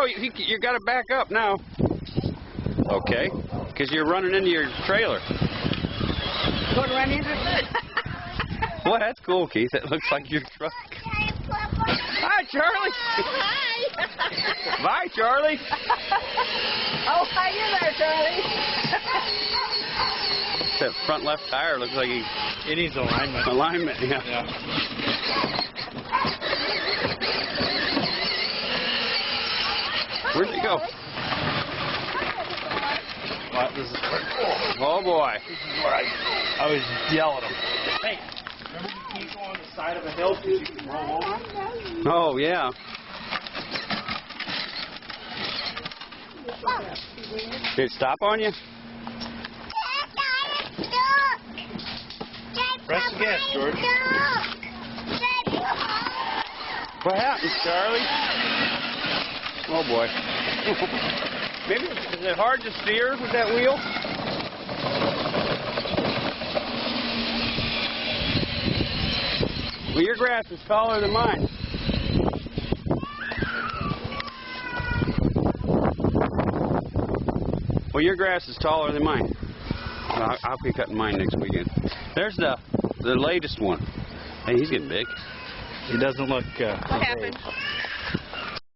no, you got to back up now. Okay, because you're running into your trailer. Going to run into it? Well, that's cool, Keith. It looks like your truck. Hi, Charlie. Hi. Bye, Charlie. Oh, hi there, Charlie. That front left tire looks like It needs alignment. alignment. Yeah. Where'd you go? This is Oh boy. where I always yell at him. Hey, remember you can't go on the side of a hill because you can roll over? Oh yeah. Did it stop on you? Press the gas, George. What happened, Charlie? Oh boy. Maybe is it hard to steer with that wheel? Well, your grass is taller than mine. Well, your grass is taller than mine. Well, I'll be cutting mine next weekend. There's the latest one. Hey, he's getting big. He doesn't look. What happened?